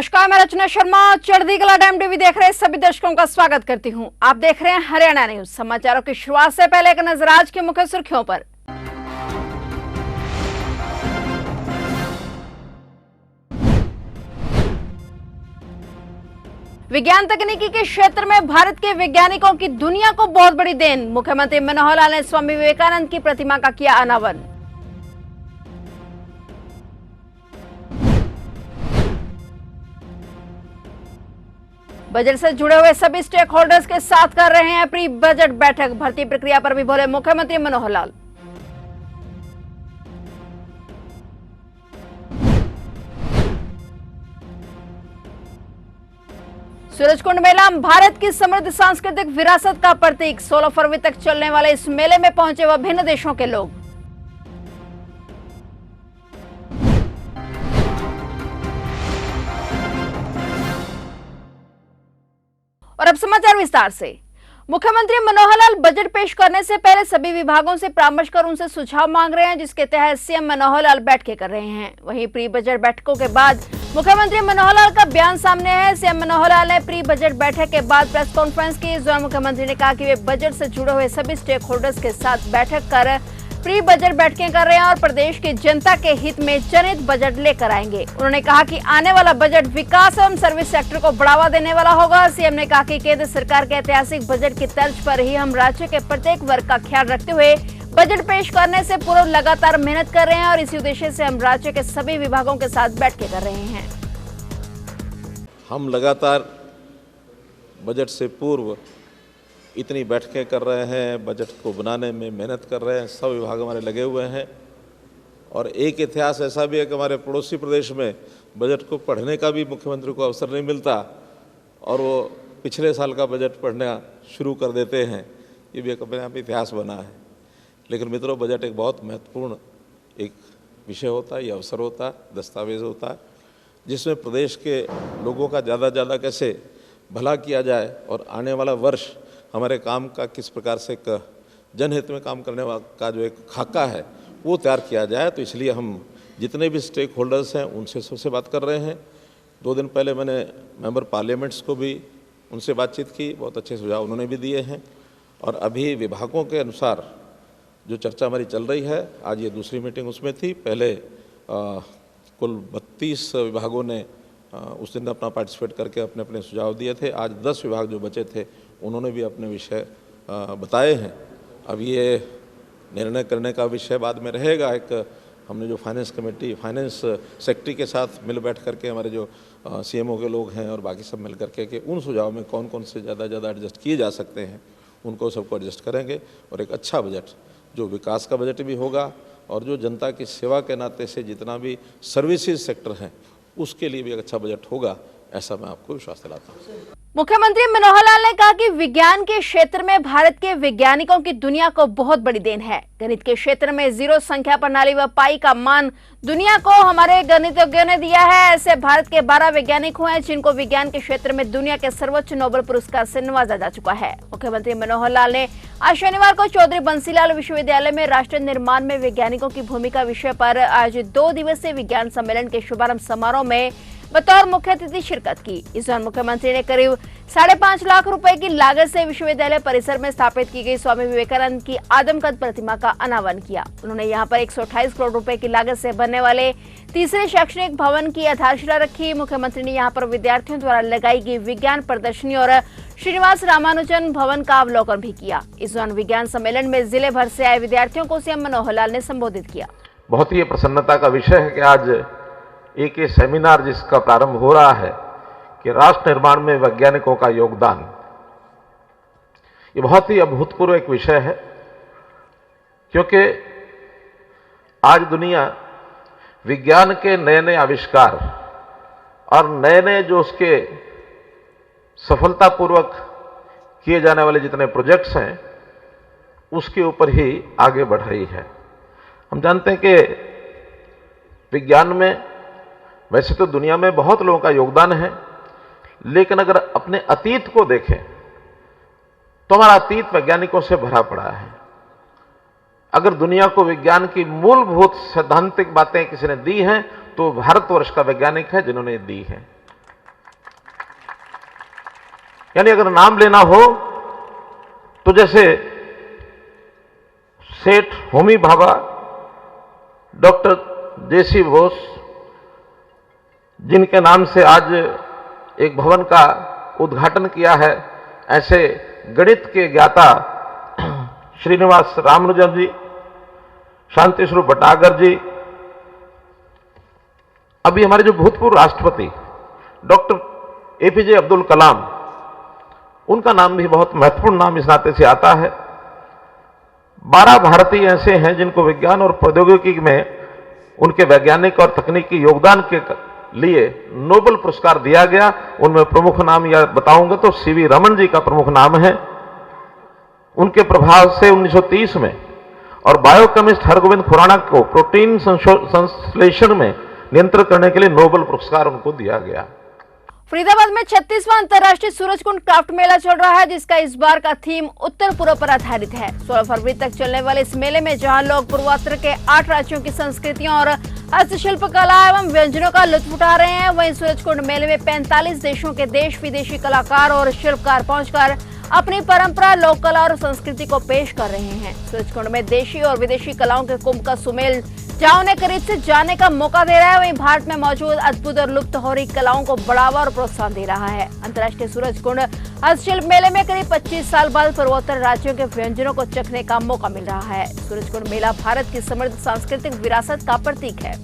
नमस्कार, मैं रचना शर्मा चढ़ती कला टाइम टीवी देख रहे सभी दर्शकों का स्वागत करती हूं। आप देख रहे हैं हरियाणा न्यूज। समाचारों की शुरुआत से पहले एक नजर आज की मुख्य सुर्खियों पर। विज्ञान तकनीकी के क्षेत्र में भारत के वैज्ञानिकों की दुनिया को बहुत बड़ी देन। मुख्यमंत्री मनोहर लाल ने स्वामी विवेकानंद की प्रतिमा का किया अनावरण। बजट से जुड़े हुए सभी स्टेक होल्डर्स के साथ कर रहे हैं प्री बजट बैठक। भर्ती प्रक्रिया पर भी बोले मुख्यमंत्री मनोहर लाल। सूरजकुंड मेला भारत की समृद्ध सांस्कृतिक विरासत का प्रतीक। 16 फरवरी तक चलने वाले इस मेले में पहुंचे विभिन्न देशों के लोग। और अब समाचार विस्तार से। मुख्यमंत्री मनोहर लाल बजट पेश करने से पहले सभी विभागों से परामर्श कर उनसे सुझाव मांग रहे हैं, जिसके तहत सीएम मनोहर लाल बैठकें कर रहे हैं। वहीं प्री बजट बैठकों के बाद मुख्यमंत्री मनोहर लाल का बयान सामने है। सीएम मनोहर लाल ने प्री बजट बैठक के बाद प्रेस कॉन्फ्रेंस की। इस दौरान मुख्यमंत्री ने कहा कि वे बजट से जुड़े हुए सभी स्टेक होल्डर्स के साथ बैठक कर प्री बजट बैठकें कर रहे हैं और प्रदेश की जनता के हित में जनहित बजट लेकर आएंगे। उन्होंने कहा कि आने वाला बजट विकास एवं सर्विस सेक्टर को बढ़ावा देने वाला होगा। सीएम ने कहा कि केंद्र सरकार के ऐतिहासिक बजट की तर्ज पर ही हम राज्य के प्रत्येक वर्ग का ख्याल रखते हुए बजट पेश करने से पूर्व लगातार मेहनत कर रहे हैं और इसी उद्देश्य से हम राज्य के सभी विभागों के साथ बैठकें कर रहे हैं। हम लगातार बजट से पूर्व इतनी बैठकें कर रहे हैं, बजट को बनाने में मेहनत कर रहे हैं, सब विभाग हमारे लगे हुए हैं। और एक इतिहास ऐसा भी है कि हमारे पड़ोसी प्रदेश में बजट को पढ़ने का भी मुख्यमंत्री को अवसर नहीं मिलता और वो पिछले साल का बजट पढ़ना शुरू कर देते हैं। ये भी एक अपने आप इतिहास बना है। लेकिन मित्रों, बजट एक बहुत महत्वपूर्ण एक विषय होता है, ये अवसर होता है, दस्तावेज होता है, जिसमें प्रदेश के लोगों का ज़्यादा से ज़्यादा कैसे भला किया जाए और आने वाला वर्ष हमारे काम का किस प्रकार से जनहित में काम करने का जो एक खाका है वो तैयार किया जाए। तो इसलिए हम जितने भी स्टेक होल्डर्स हैं उनसे सबसे बात कर रहे हैं। 2 दिन पहले मैंने मेंबर पार्लियामेंट्स को भी उनसे बातचीत की, बहुत अच्छे सुझाव उन्होंने भी दिए हैं। और अभी विभागों के अनुसार जो चर्चा हमारी चल रही है, आज ये दूसरी मीटिंग उसमें थी। पहले कुल 32 विभागों ने उस दिन अपना पार्टिसिपेट करके अपने अपने सुझाव दिए थे। आज 10 विभाग जो बचे थे उन्होंने भी अपने विषय बताए हैं। अब ये निर्णय करने का विषय बाद में रहेगा। एक हमने जो फाइनेंस कमेटी, फाइनेंस सेक्रेटरी के साथ मिल बैठ करके हमारे जो सीएमओ के लोग हैं और बाकी सब मिल करके कि उन सुझाव में कौन कौन से ज़्यादा एडजस्ट किए जा सकते हैं उनको सबको एडजस्ट करेंगे और एक अच्छा बजट जो विकास का बजट भी होगा और जो जनता की सेवा के नाते से जितना भी सर्विसेज सेक्टर हैं उसके लिए भी एक अच्छा बजट होगा, ऐसा मैं आपको विश्वास दिलाता हूँ। मुख्यमंत्री मनोहर लाल ने कहा कि विज्ञान के क्षेत्र में भारत के वैज्ञानिकों की दुनिया को बहुत बड़ी देन है। गणित के क्षेत्र में जीरो संख्या प्रणाली व पाई का मान दुनिया को हमारे गणितज्ञों ने दिया है। ऐसे भारत के 12 वैज्ञानिक हुए हैं जिनको विज्ञान के क्षेत्र में दुनिया के सर्वोच्च नोबेल पुरस्कार से नवाजा जा चुका है। मुख्यमंत्री मनोहर लाल ने आज शनिवार को चौधरी बंसीलाल विश्वविद्यालय में राष्ट्र निर्माण में वैज्ञानिकों की भूमिका विषय पर आयोजित 2 दिवसीय विज्ञान सम्मेलन के शुभारंभ समारोह में बतौर मुख्य अतिथि शिरकत की। इस दौरान मुख्यमंत्री ने करीब 5.5 लाख रुपए की लागत से विश्वविद्यालय परिसर में स्थापित की गई स्वामी विवेकानंद की आदमकद प्रतिमा का अनावरण किया। उन्होंने यहां पर 128 करोड़ रुपए की लागत से बनने वाले तीसरे शैक्षणिक भवन की आधारशिला रखी। मुख्यमंत्री ने यहां पर विद्यार्थियों द्वारा लगाई गई विज्ञान प्रदर्शनी और श्रीनिवास रामानुजन भवन का अवलोकन भी किया। इस दौरान विज्ञान सम्मेलन में जिले भर से आए विद्यार्थियों को सीएम मनोहर लाल ने संबोधित किया। बहुत ही प्रसन्नता का विषय है कि आज एक ये सेमिनार जिसका प्रारंभ हो रहा है कि राष्ट्र निर्माण में वैज्ञानिकों का योगदान, ये बहुत ही अभूतपूर्व एक विषय है। क्योंकि आज दुनिया विज्ञान के नए नए आविष्कार और नए नए जो उसके सफलतापूर्वक किए जाने वाले जितने प्रोजेक्ट्स हैं उसके ऊपर ही आगे बढ़ रही है। हम जानते हैं कि विज्ञान में वैसे तो दुनिया में बहुत लोगों का योगदान है, लेकिन अगर अपने अतीत को देखें तो हमारा अतीत वैज्ञानिकों से भरा पड़ा है। अगर दुनिया को विज्ञान की मूलभूत सैद्धांतिक बातें किसी ने दी हैं तो भारतवर्ष का वैज्ञानिक है जिन्होंने दी है। यानी अगर नाम लेना हो तो जैसे सेठ होमी भाभा, डॉक्टर जेसी बोस, जिनके नाम से आज एक भवन का उद्घाटन किया है, ऐसे गणित के ज्ञाता श्रीनिवास रामानुजन जी, शांति स्वरूप भटनागर जी, अभी हमारे जो भूतपूर्व राष्ट्रपति डॉक्टर एपीजे अब्दुल कलाम, उनका नाम भी बहुत महत्वपूर्ण नाम इस नाते से आता है। 12 भारतीय ऐसे हैं जिनको विज्ञान और प्रौद्योगिकी में उनके वैज्ञानिक और तकनीकी योगदान के लिए नोबेल पुरस्कार दिया गया। उनमें प्रमुख नाम या बताऊंगा तो सीवी रमन जी का प्रमुख नाम है। उनके प्रभाव से 1930 में और बायोकेमिस्ट हरगोविंद खुराना को प्रोटीन संश्लेषण में नियंत्रण करने के लिए नोबेल पुरस्कार उनको दिया गया। फरीदाबाद में 36वां अंतर्राष्ट्रीय सूरजकुंड क्राफ्ट मेला चल रहा है, जिसका इस बार का थीम उत्तर पूर्व पर आधारित है। 16 फरवरी तक चलने वाले इस मेले में जहां लोग पूर्वोत्तर के 8 राज्यों की संस्कृतियों और हस्तशिल्प कला एवं व्यंजनों का लुत्फ उठा रहे हैं, वहीं सूरजकुंड मेले में 45 देशों के देश विदेशी कलाकार और शिल्पकार पहुंचकर अपनी परंपरा, लोक कला और संस्कृति को पेश कर रहे हैं। सूरजकुंड में देशी और विदेशी कलाओं के कुंभ का सुमेल जहां उन्हें करीब से जानने का मौका दे रहा है, वहीं भारत में मौजूद अद्भुत और लुप्त हो रही कलाओं को बढ़ावा और प्रोत्साहन दे रहा है। अंतर्राष्ट्रीय सूरजकुंड हस्तशिल्प मेले में करीब 25 साल बाद पूर्वोत्तर राज्यों के व्यंजनों को चखने का मौका मिल रहा है। सूरजकुंड मेला भारत की समृद्ध सांस्कृतिक विरासत का प्रतीक है।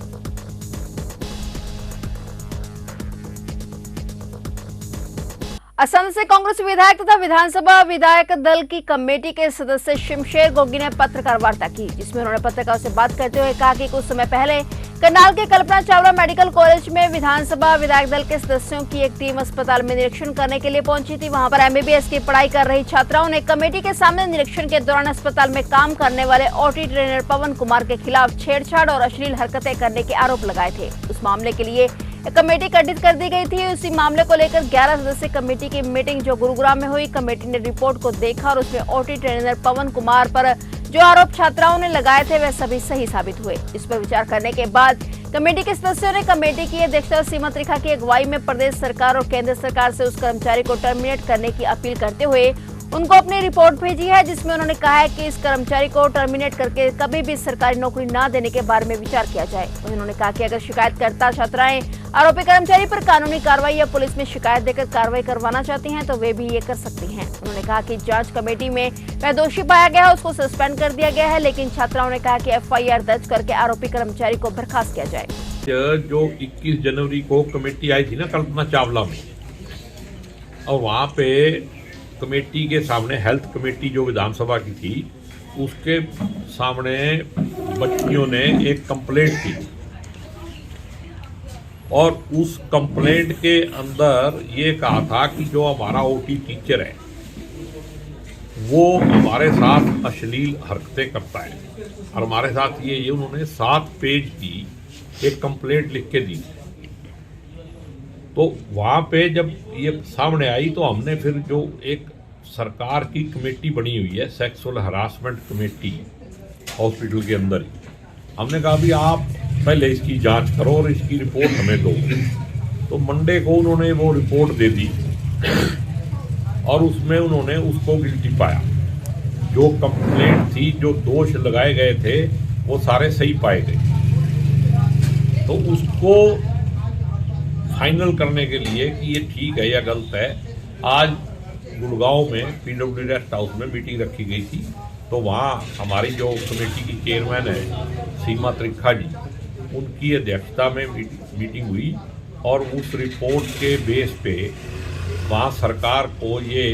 असम से कांग्रेस विधायक तथा विधानसभा विधायक दल की कमेटी के सदस्य शमशेर गोगी ने पत्रकार वार्ता की, जिसमें उन्होंने पत्रकारों से बात करते हुए कहा कि कुछ समय पहले करनाल के कल्पना चावला मेडिकल कॉलेज में विधानसभा विधायक दल के सदस्यों की एक टीम अस्पताल में निरीक्षण करने के लिए पहुंची थी। वहां पर एमबीबीएस की पढ़ाई कर रही छात्राओं ने कमेटी के सामने निरीक्षण के दौरान अस्पताल में काम करने वाले ओटी ट्रेनर पवन कुमार के खिलाफ छेड़छाड़ और अश्लील हरकतें करने के आरोप लगाए थे। उस मामले के लिए कमेटी गठित कर दी गई थी। उसी मामले को लेकर 11 सदस्यीय कमेटी की मीटिंग जो गुरुग्राम में हुई, कमेटी ने रिपोर्ट को देखा और उसमें ओटी ट्रेनर पवन कुमार पर जो आरोप छात्राओं ने लगाए थे वह सभी सही साबित हुए। इस पर विचार करने के बाद कमेटी के सदस्यों ने कमेटी की अध्यक्षता सीमा त्रिखा की अगुवाई में प्रदेश सरकार और केंद्र सरकार से उस कर्मचारी को टर्मिनेट करने की अपील करते हुए उनको अपनी रिपोर्ट भेजी है, जिसमें उन्होंने कहा है कि इस कर्मचारी को टर्मिनेट करके कभी भी सरकारी नौकरी न देने के बारे में विचार किया जाए। उन्होंने कहा कि अगर शिकायतकर्ता छात्राएं आरोपी कर्मचारी पर कानूनी कार्रवाई या पुलिस में शिकायत देकर कार्रवाई करवाना चाहती हैं तो वे भी ये कर सकती हैं। उन्होंने कहा कि जांच कमेटी में वह दोषी पाया गया है, उसको सस्पेंड कर दिया गया है, लेकिन छात्राओं ने कहा कि एफआईआर दर्ज करके आरोपी कर्मचारी को बर्खास्त किया जाए। जो 21 जनवरी को कमेटी आई थी ना कल्पना चावला में, और वहाँ पे कमेटी के सामने हेल्थ कमेटी जो विधानसभा की थी उसके सामने बच्चियों ने एक कंप्लेंट की और उस कंप्लेंट के अंदर ये कहा था कि जो हमारा ओटी टीचर है वो हमारे साथ अश्लील हरकतें करता है, और हमारे साथ ये उन्होंने 7 पेज की एक कंप्लेंट लिख के दी। तो वहाँ पे जब ये सामने आई तो हमने फिर जो एक सरकार की कमेटी बनी हुई है सेक्सुअल हरासमेंट कमेटी हॉस्पिटल के अंदर ही, हमने कहा भी आप पहले इसकी जांच करो और इसकी रिपोर्ट हमें दो। तो मंडे को उन्होंने वो रिपोर्ट दे दी और उसमें उन्होंने उसको गिल्टी पाया। जो कंप्लेंट थी, जो दोष लगाए गए थे वो सारे सही पाए गए। तो उसको फाइनल करने के लिए कि ये ठीक है या गलत है, आज गुड़गांव में पीडब्ल्यूडी रेस्ट हाउस में मीटिंग रखी गई थी। तो वहाँ हमारी जो कमेटी की चेयरमैन है सीमा त्रिखा जी, उनकी अध्यक्षता में मीटिंग हुई और उस रिपोर्ट के बेस पे वहाँ सरकार को ये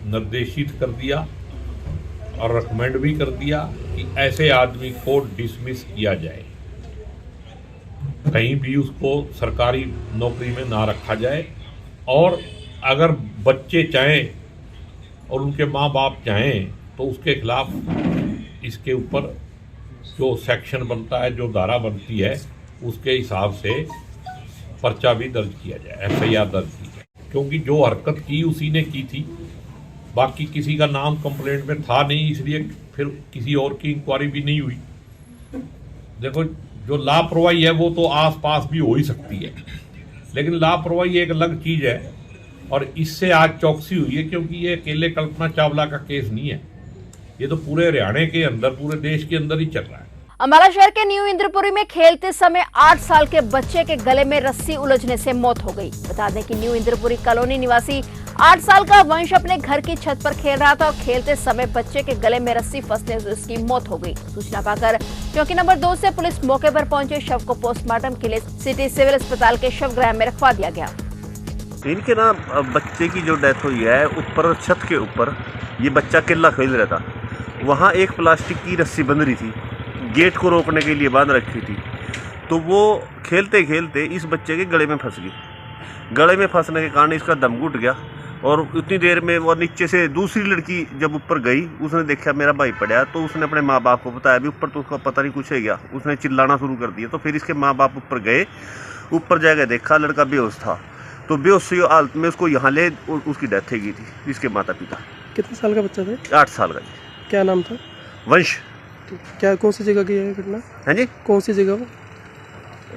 निर्देशित कर दिया और रिकमेंड भी कर दिया कि ऐसे आदमी को डिसमिस किया जाए, कहीं भी उसको सरकारी नौकरी में ना रखा जाए। और अगर बच्चे चाहें और उनके माँ बाप चाहें तो उसके खिलाफ इसके ऊपर जो सेक्शन बनता है, जो धारा बनती है, उसके हिसाब से पर्चा भी दर्ज किया जाए, एफआईआर दर्ज की जाए, क्योंकि जो हरकत की उसी ने की थी, बाकी किसी का नाम कंप्लेंट में था नहीं, इसलिए फिर किसी और की इंक्वायरी भी नहीं हुई। देखो, जो लापरवाही है वो तो आस पास भी हो ही सकती है, लेकिन लापरवाही एक अलग चीज़ है और इससे आज चौकसी हुई है, क्योंकि ये अकेले कल्पना चावला का केस नहीं है, ये तो पूरे हरियाणा के अंदर, पूरे देश के अंदर ही चल रहा है। अम्बाला शहर के न्यू इंद्रपुरी में खेलते समय 8 साल के बच्चे के गले में रस्सी उलझने से मौत हो गई। बता दें कि न्यू इंद्रपुरी कॉलोनी निवासी 8 साल का वंश अपने घर की छत पर खेल रहा था और खेलते समय बच्चे के गले में रस्सी फंसने से उसकी मौत हो गई। सूचना पाकर चौकी नंबर 2 से पुलिस मौके पर पहुंचे, शव को पोस्टमार्टम के लिए सिटी सिविल अस्पताल के शवगृह में रखवा दिया गया। इनके ना बच्चे की जो डेथ हुई है, ऊपर छत के ऊपर ये बच्चा किल्ला खेल रहा था, वहाँ एक प्लास्टिक की रस्सी बंध रही थी, गेट को रोकने के लिए बांध रखी थी, तो वो खेलते खेलते इस बच्चे के गले में फंस गई। गले में फंसने के कारण इसका दम घुट गया और उतनी देर में वो नीचे से दूसरी लड़की जब ऊपर गई, उसने देखा मेरा भाई पड़ा, तो उसने अपने माँ बाप को बताया, भी ऊपर तो उसका पता नहीं कुछ है गया, उसने चिल्लाना शुरू कर दिया। तो फिर इसके माँ बाप ऊपर गए, ऊपर जाकर देखा लड़का बेहोश था, तो बेहोशी हालत में उसको यहाँ ले उसकी डेथ हो गई थी। इसके माता पिता। कितने साल का बच्चा था? 8 साल का। क्या नाम था? वंश। क्या कौन सी जगह की है घटना? हाँ जी, कौन सी जगह?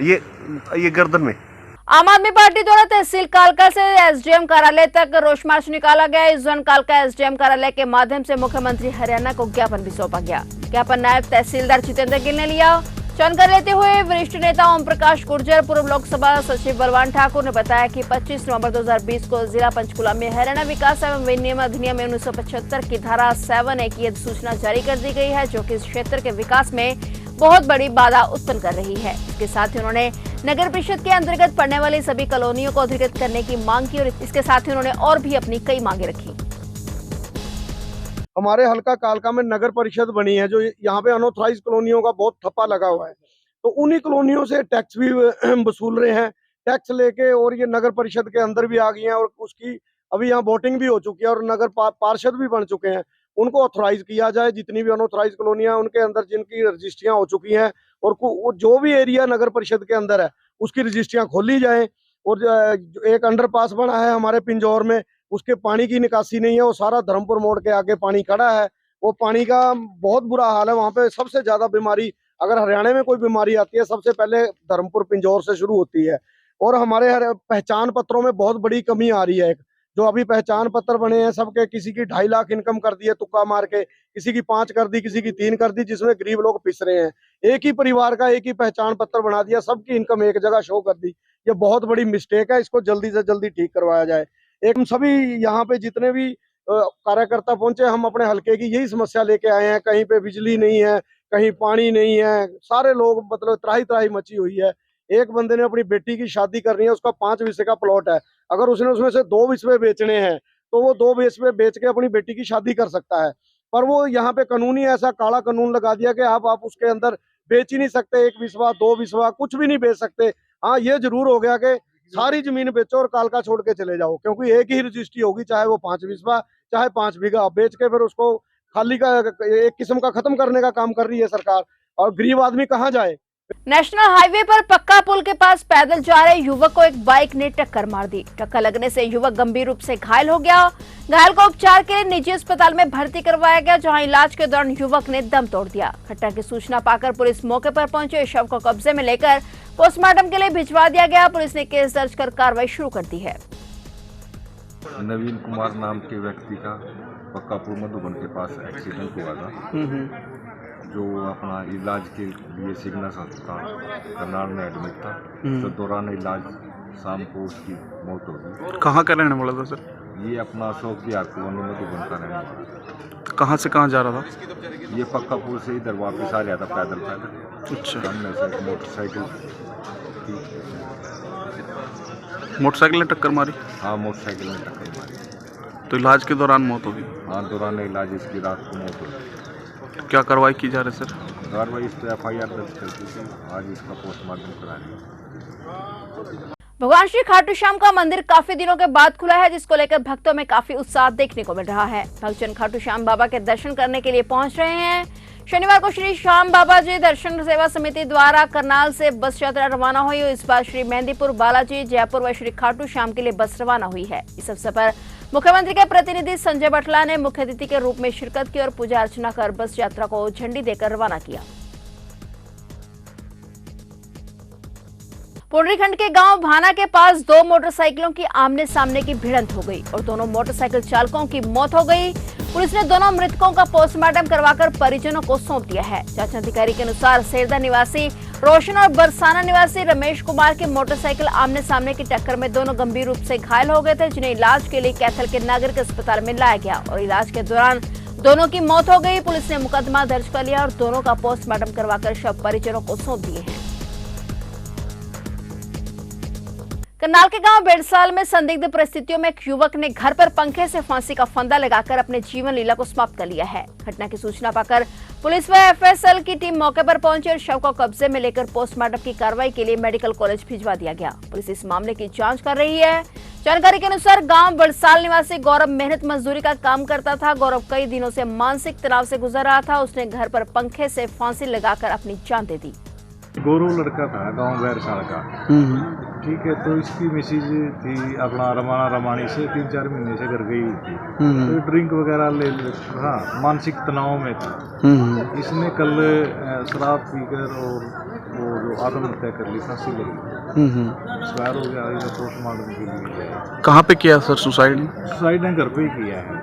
ये गर्दन में। आम आदमी पार्टी द्वारा तहसील कालका से एसडीएम कार्यालय तक रोष मार्च निकाला गया। इस दौरान कालका एसडीएम कार्यालय के माध्यम से मुख्यमंत्री हरियाणा को ज्ञापन भी सौंपा गया। ज्ञापन नायब तहसीलदार जितेंद्र गिल ने लिया। जानकारी लेते हुए वरिष्ठ नेता ओम प्रकाश गुर्जर, पूर्व लोकसभा सचिव बलवान ठाकुर ने बताया कि 25 नवंबर 2020 को जिला पंचकुला में हरियाणा विकास एवं विनियम अधिनियम 1975 की धारा 7A की अधिसूचना जारी कर दी गई है, जो कि इस क्षेत्र के विकास में बहुत बड़ी बाधा उत्पन्न कर रही है। इसके साथ ही उन्होंने नगर परिषद के अंतर्गत पड़ने वाली सभी कॉलोनियों को अधिकृत करने की मांग की और इसके साथ ही उन्होंने और भी अपनी कई मांगे रखी। हमारे हल्का कालका में नगर परिषद बनी है, जो यहाँ पे अनऑथराइज कॉलोनियों का बहुत ठप्पा लगा हुआ है, तो उन्हीं कॉलोनियों से टैक्स भी वसूल रहे हैं, टैक्स लेके, और ये नगर परिषद के अंदर भी आ गई हैं और उसकी अभी यहाँ वोटिंग भी हो चुकी है और नगर पार्षद भी बन चुके हैं। उनको ऑथराइज किया जाए, जितनी भी अनऑथराइज कॉलोनियां उनके अंदर जिनकी रजिस्ट्रियां हो चुकी हैं, और जो भी एरिया नगर परिषद के अंदर है उसकी रजिस्ट्रियां खोली जाएं। और एक अंडरपास बना है हमारे पिंजौर में, उसके पानी की निकासी नहीं है, वो सारा धर्मपुर मोड़ के आगे पानी खड़ा है, वो पानी का बहुत बुरा हाल है। वहाँ पे सबसे ज्यादा बीमारी, अगर हरियाणा में कोई बीमारी आती है, सबसे पहले धर्मपुर पिंजौर से शुरू होती है। और हमारे पहचान पत्रों में बहुत बड़ी कमी आ रही है। जो अभी पहचान पत्र बने हैं सबके, किसी की 2.5 लाख इनकम कर दी है तुक्का मार के, किसी की 5 कर दी, किसी की 3 कर दी, जिसमें गरीब लोग पिस रहे हैं। एक ही परिवार का एक ही पहचान पत्र बना दिया, सबकी इनकम एक जगह शो कर दी। ये बहुत बड़ी मिस्टेक है, इसको जल्दी से जल्दी ठीक करवाया जाए। हम सभी यहाँ पे जितने भी कार्यकर्ता पहुंचे, हम अपने हल्के की यही समस्या लेके आए हैं। कहीं पे बिजली नहीं है, कहीं पानी नहीं है, सारे लोग मतलब त्राही त्राही मची हुई है। एक बंदे ने अपनी बेटी की शादी करनी है, उसका 5 विस्वे का प्लॉट है, अगर उसने उसमें से 2 विस्वे बेचने हैं तो वो 2 विस्वे बेच के अपनी बेटी की शादी कर सकता है। पर वो यहाँ पे कानूनी ऐसा काला कानून लगा दिया कि आप उसके अंदर बेच ही नहीं सकते, 1 विस्वा 2 विस्वा कुछ भी नहीं बेच सकते। हाँ, ये जरूर हो गया कि सारी जमीन बेचो और कालका छोड़ के चले जाओ, क्योंकि एक ही रजिस्ट्री होगी, चाहे वो 5 विस्वा चाहे 5 बीघा। बेच के फिर उसको खाली का एक किस्म का खत्म करने का काम कर रही है सरकार, और गरीब आदमी कहाँ जाए। नेशनल हाईवे पर पक्का पुल के पास पैदल जा रहे युवक को एक बाइक ने टक्कर मार दी। टक्कर लगने से युवक गंभीर रूप से घायल हो गया। घायल को उपचार के लिए निजी अस्पताल में भर्ती करवाया गया, जहां इलाज के दौरान युवक ने दम तोड़ दिया। घटना की सूचना पाकर पुलिस मौके पर पहुंचे, शव को कब्जे में लेकर पोस्टमार्टम के लिए भिजवा दिया गया। पुलिस ने केस दर्ज कर कार्रवाई शुरू कर दी है। नवीन कुमार नाम के व्यक्ति का पक्कापुर मधुबन के पास एक्सीडेंट हुआ था, जो अपना इलाज के लिए सिग्नस अस्पताल करनाल में एडमिट था। तो दौरान इलाज शाम को उसकी मौत हो गई। कहाँ का रहने वाला था सर? ये अपना अशोक विहार कॉलोनी मधुबन का रहने वाला था। कहाँ से कहाँ जा रहा था? ये पक्कापुर से इधर वापस आ रहा था पैदल। अच्छा। सामने से मोटरसाइकिल ने टक्कर मारी? हाँ, मोटरसाइकिल ने टक्कर मारी। तो इलाज के दौरान मौत होगी? हाँ, दौरान इलाज इसकी रात को मौत हो गई। क्या कार्रवाई की जा रही है सर? कार्रवाई इस पर FIR दर्ज कर दी थी, आज इसका पोस्टमार्टम करा रहे। भगवान श्री खाटू श्याम का मंदिर काफी दिनों के बाद खुला है, जिसको लेकर भक्तों में काफी उत्साह देखने को मिल रहा है। भक्तजन खाटू श्याम बाबा के दर्शन करने के लिए पहुंच रहे हैं। शनिवार को श्री श्याम बाबा जी दर्शन सेवा समिति द्वारा करनाल से बस यात्रा रवाना हुई। इस बार श्री मेहंदीपुर, बालाजी, जयपुर व श्री खाटू श्याम के लिए बस रवाना हुई है। इस अवसर पर मुख्यमंत्री के प्रतिनिधि संजय बटला ने मुख्य अतिथि के रूप में शिरकत की और पूजा अर्चना कर बस यात्रा को झंडी देकर रवाना किया। पुंडरीखंड के गांव भाना के पास दो मोटरसाइकिलों की आमने सामने की भिड़ंत हो गई और दोनों मोटरसाइकिल चालकों की मौत हो गई। पुलिस ने दोनों मृतकों का पोस्टमार्टम करवाकर परिजनों को सौंप दिया है। जांच अधिकारी के अनुसार सेरदा निवासी रोशन और बरसाना निवासी रमेश कुमार के मोटरसाइकिल आमने सामने की टक्कर में दोनों गंभीर रूप से घायल हो गए थे, जिन्हें इलाज के लिए कैथल के नागरिक अस्पताल में लाया गया और इलाज के दौरान दोनों की मौत हो गई। पुलिस ने मुकदमा दर्ज कर लिया और दोनों का पोस्टमार्टम करवाकर शव परिजनों को सौंप दिए हैं। करनाल के गांव बेड़साल में संदिग्ध परिस्थितियों में एक युवक ने घर पर पंखे से फांसी का फंदा लगाकर अपने जीवन लीला को समाप्त कर लिया है। घटना की सूचना पाकर पुलिस व एफएसएल की टीम मौके पर पहुंची और शव को कब्जे में लेकर पोस्टमार्टम की कार्रवाई के लिए मेडिकल कॉलेज भिजवा दिया गया। पुलिस इस मामले की जांच कर रही है। जानकारी के अनुसार गांव बेड़साल निवासी गौरव मेहनत मजदूरी का काम करता था। गौरव कई दिनों से मानसिक तनाव से गुजर रहा था। उसने घर पर पंखे से फांसी लगाकर अपनी जान दे दी। गौरव लड़का था गांव बैरसाल का, ठीक है। तो इसकी मिसेज थी अपना रमाना रमानी से 3-4 महीने से घर गई हुई थी। तो ड्रिंक वगैरह ले हाँ मानसिक तनाव में था। इसने कल शराब पीकर और वो जो आत्महत्या कर ली, फांसी लगी, एक्सपायर हो गया। इधर पोस्टमार्टम के लिए कहाँ पे किया सर सुसाइड? सुसाइड ने घर पे ही किया है,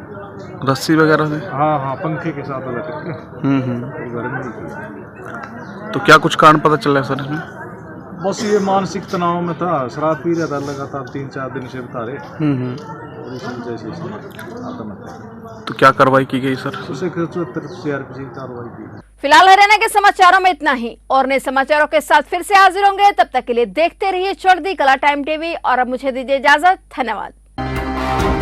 रस्सी वगैरह से? हाँ पंखे के साथ लटक के घर में ही किया। तो क्या कुछ कारण पता चला है सर इसमें? बस ये मानसिक तनाव में था, शराब पी रहा था लगातार 3-4 दिन से बता रहे, और इस वजह से इसने आत्महत्या। तो क्या कार्रवाई की गई सर? उसे 74 CRPC कार्रवाई की। फिलहाल हरियाणा के समाचारों में इतना ही और नए समाचारों के साथ फिर से हाजिर होंगे। तब तक के लिए देखते रहिए चढ़ती कला टाइम टीवी और अब मुझे दीजिए इजाजत। धन्यवाद।